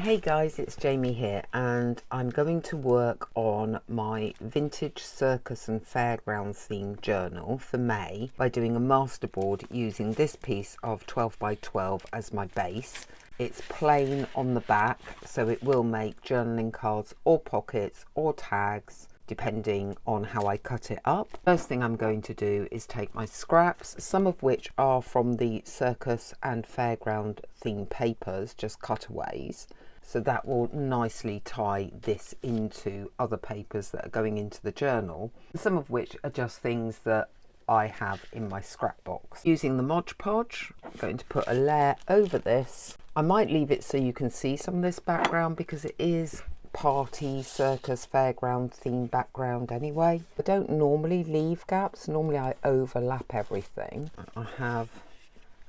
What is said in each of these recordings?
Hey guys, it's Jamie here, and I'm going to work on my vintage circus and fairgrounds themed journal for May by doing a masterboard using this piece of 12 by 12 as my base. It's plain on the back, so it will make journaling cards or pockets or tags depending on how I cut it up. First thing I'm going to do is take my scraps, some of which are from the circus and fairground theme papers, just cutaways. So that will nicely tie this into other papers that are going into the journal, some of which are just things that I have in my scrapbox. Using the Mod Podge, I'm going to put a layer over this. I might leave it so you can see some of this background because it is party, circus, fairground theme background anyway. I don't normally leave gaps, normally I overlap everything. I have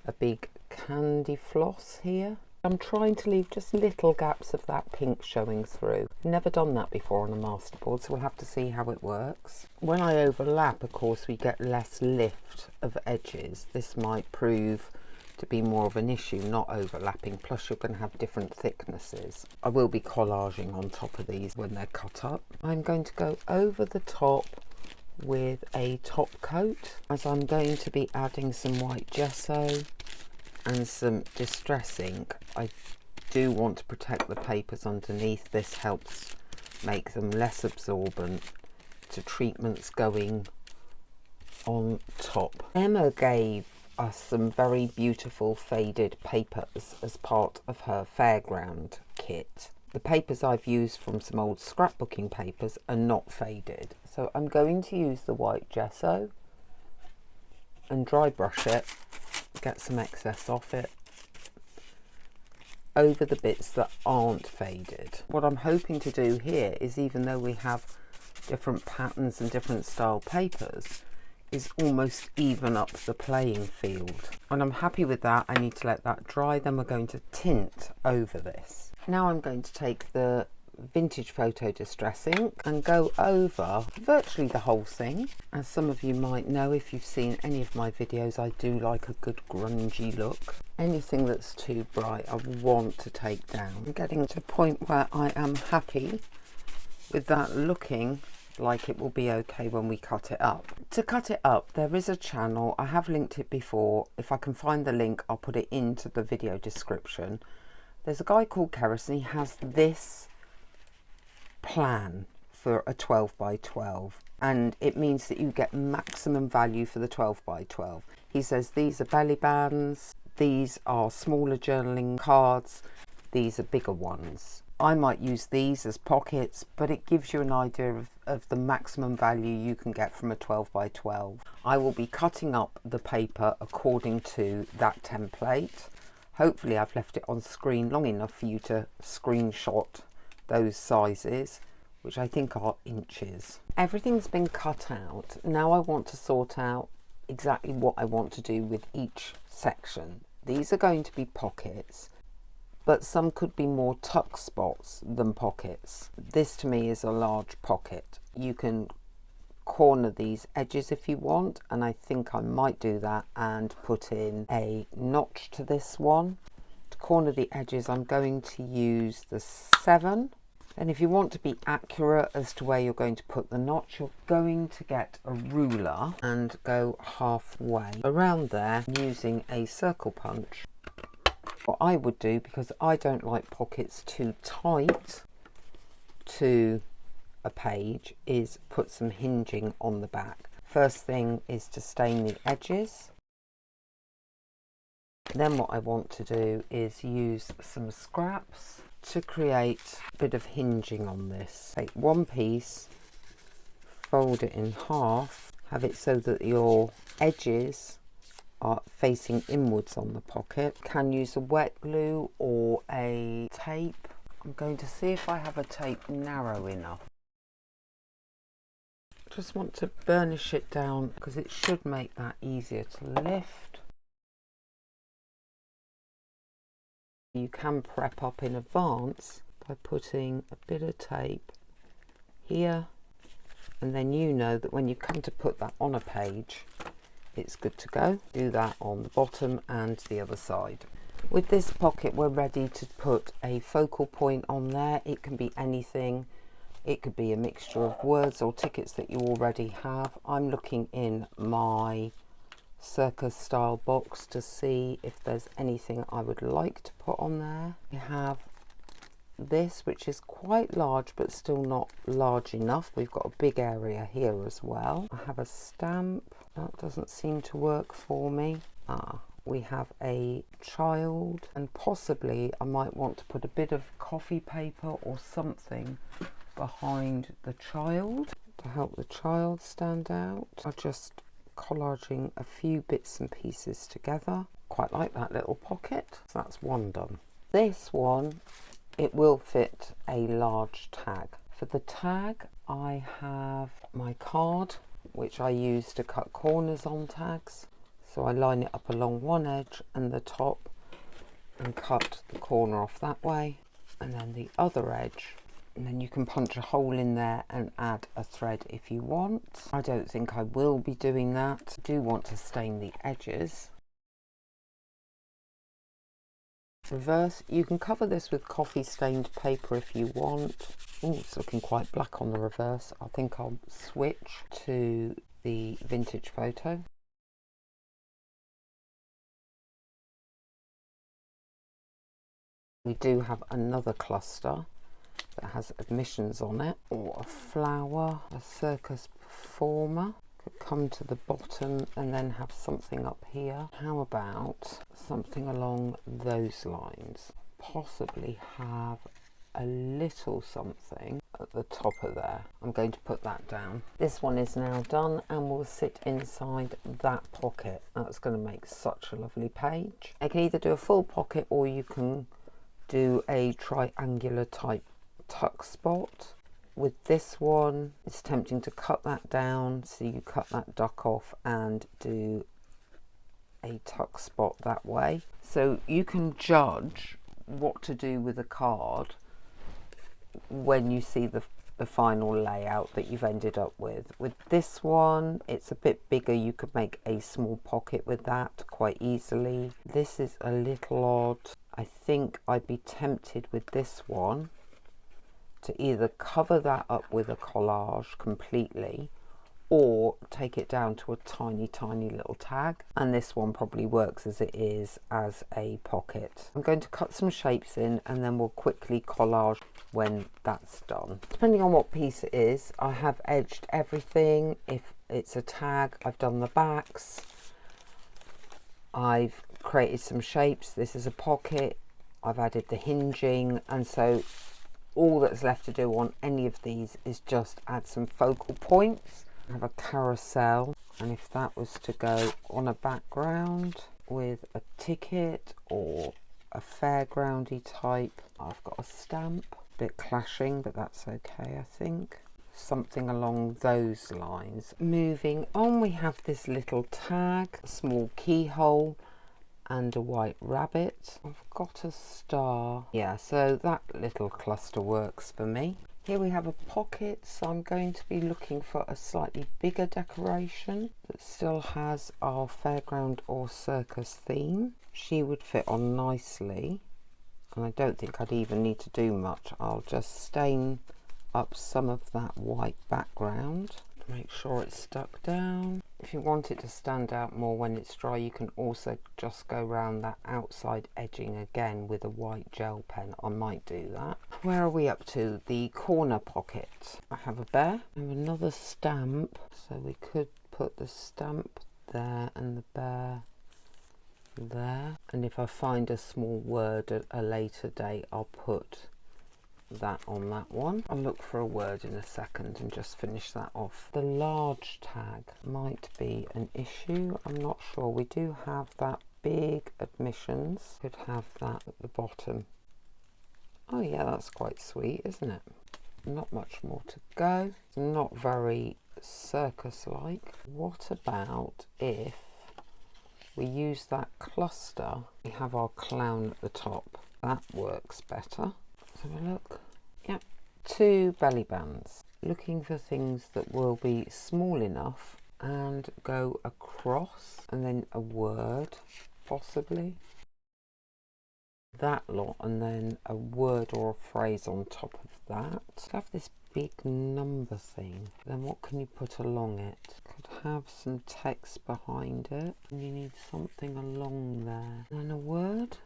a big candy floss here. I'm trying to leave just little gaps of that pink showing through. Never done that before on a masterboard, so we'll have to see how it works. When I overlap, of course, we get less lift of edges. This might prove to be more of an issue, not overlapping, plus you're going to have different thicknesses. I will be collaging on top of these when they're cut up. I'm going to go over the top with a top coat, as I'm going to be adding some white gesso and some distress ink. I do want to protect the papers underneath. This helps make them less absorbent to treatments going on top. Emma gave us some very beautiful faded papers as part of her fairground kit. The papers I've used from some old scrapbooking papers are not faded, so I'm going to use the white gesso and dry brush it, get some excess off it over the bits that aren't faded. What I'm hoping to do here is, even though we have different patterns and different style papers, is almost even up the playing field. And I'm happy with that. I need to let that dry, then we're going to tint over this. Now I'm going to take the vintage photo distress ink and go over virtually the whole thing. As some of you might know, if you've seen any of my videos, I do like a good grungy look. Anything that's too bright I want to take down. I'm getting to a point where I am happy with that looking like it will be okay when we cut it up. To cut it up, there is a channel, I have linked it before. If I can find the link, I'll put it into the video description. There's a guy called Keris, and he has this plan for a 12 by 12, and it means that you get maximum value for the 12 by 12. He says these are belly bands, these are smaller journaling cards, these are bigger ones. I might use these as pockets, but it gives you an idea of the maximum value you can get from a 12 by 12. I will be cutting up the paper according to that template. Hopefully I've left it on screen long enough for you to screenshot those sizes, which I think are inches. Everything's been cut out. Now I want to sort out exactly what I want to do with each section. These are going to be pockets, but some could be more tuck spots than pockets. This to me is a large pocket. You can corner these edges if you want, and I think I might do that and put in a notch to this one. To corner the edges, I'm going to use the 7. And if you want to be accurate as to where you're going to put the notch, you're going to get a ruler and go halfway around there using a circle punch. What I would do, because I don't like pockets too tight to a page, is put some hinging on the back. First thing is to stain the edges. Then what I want to do is use some scraps to create a bit of hinging on this. Take one piece, fold it in half, have it so that your edges are facing inwards on the pocket. Can use a wet glue or a tape. I'm going to see if I have a tape narrow enough. Just want to burnish it down because it should make that easier to lift. You can prep up in advance by putting a bit of tape here, and then you know that when you come to put that on a page, it's good to go. Do that on the bottom and the other side. With this pocket, we're ready to put a focal point on there. It can be anything. It could be a mixture of words or tickets that you already have. I'm looking in my circus style box to see if there's anything I would like to put on there. We have this, which is quite large but still not large enough. We've got a big area here as well. I have a stamp. That doesn't seem to work for me. We have a child, and possibly I might want to put a bit of coffee paper or something behind the child to help the child stand out. I'm just collaging a few bits and pieces together. Quite like that little pocket. So that's one done. This one, it will fit a large tag. For the tag, I have my card, which I use to cut corners on tags. So I line it up along one edge and the top and cut the corner off that way, and then the other edge, and then you can punch a hole in there and add a thread if you want. I don't think I will be doing that. I do want to stain the edges. Reverse, you can cover this with coffee stained paper if you want. Oh, it's looking quite black on the reverse. I think I'll switch to the vintage photo. We do have another cluster that has admissions on it, or a flower, a circus performer. Could come to the bottom and then have something up here. How about something along those lines? Possibly have a little something at the top of there. I'm going to put that down. This one is now done and will sit inside that pocket. That's going to make such a lovely page. I can either do a full pocket or you can do a triangular type tuck spot. With this one, it's tempting to cut that down, so you cut that duck off and do a tuck spot that way. So you can judge what to do with a card when you see the final layout that you've ended up with. With this one, it's a bit bigger. You could make a small pocket with that quite easily. This is a little odd. I think I'd be tempted with this one to either cover that up with a collage completely or take it down to a tiny little tag, and this one probably works as it is as a pocket. I'm going to cut some shapes in and then we'll quickly collage when that's done. Depending on what piece it is, I have edged everything. If it's a tag, I've done the backs, I've created some shapes. This is a pocket, I've added the hinging, and so all that's left to do on any of these is just add some focal points. I have a carousel, and if that was to go on a background with a ticket or a fairgroundy type, I've got a stamp. A bit clashing, but that's okay, I think. Something along those lines. Moving on, we have this little tag, a small keyhole and a white rabbit. I've got a star. Yeah, so that little cluster works for me. Here we have a pocket, so I'm going to be looking for a slightly bigger decoration that still has our fairground or circus theme. She would fit on nicely, and I don't think I'd even need to do much. I'll just stain up some of that white background to make sure it's stuck down. If you want it to stand out more when it's dry, you can also just go around that outside edging again with a white gel pen. I might do that. Where are we up to? The corner pocket. I have a bear. I have another stamp, so we could put the stamp there and the bear there. And if I find a small word at a later date, I'll put that on that one. I'll look for a word in a second and just finish that off. The large tag might be an issue. I'm not sure. We do have that big admissions. Could have that at the bottom. Oh yeah, that's quite sweet, isn't it? Not much more to go. It's not very circus-like. What about if we use that cluster? We have our clown at the top. That works better. Let's have a look. Yep, 2 belly bands. Looking for things that will be small enough and go across, and then a word, possibly. that lot, and then a word or a phrase on top of that. Have this big number thing, then what can you put along it? Could have some text behind it, and you need something along there. And a word?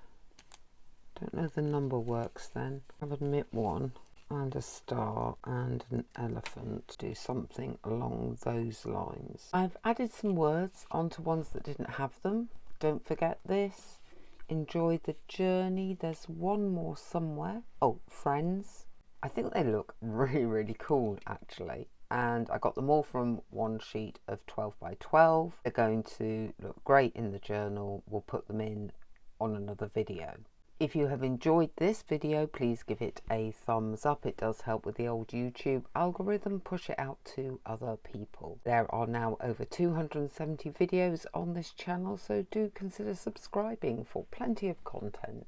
Don't know if the number works then. Have a mid one and a star and an elephant. Do something along those lines. I've added some words onto ones that didn't have them. Don't forget this. Enjoy the journey. There's one more somewhere. Oh, friends. I think they look really cool actually, and I got them all from one sheet of 12 by 12. They're going to look great in the journal. We'll put them in on another video. If you have enjoyed this video, please give it a thumbs up. It does help with the old YouTube algorithm, push it out to other people. There are now over 270 videos on this channel, so do consider subscribing for plenty of content.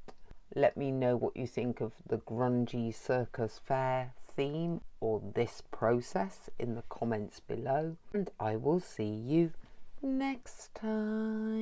Let me know what you think of the grungy circus fair theme or this process in the comments below, and I will see you next time.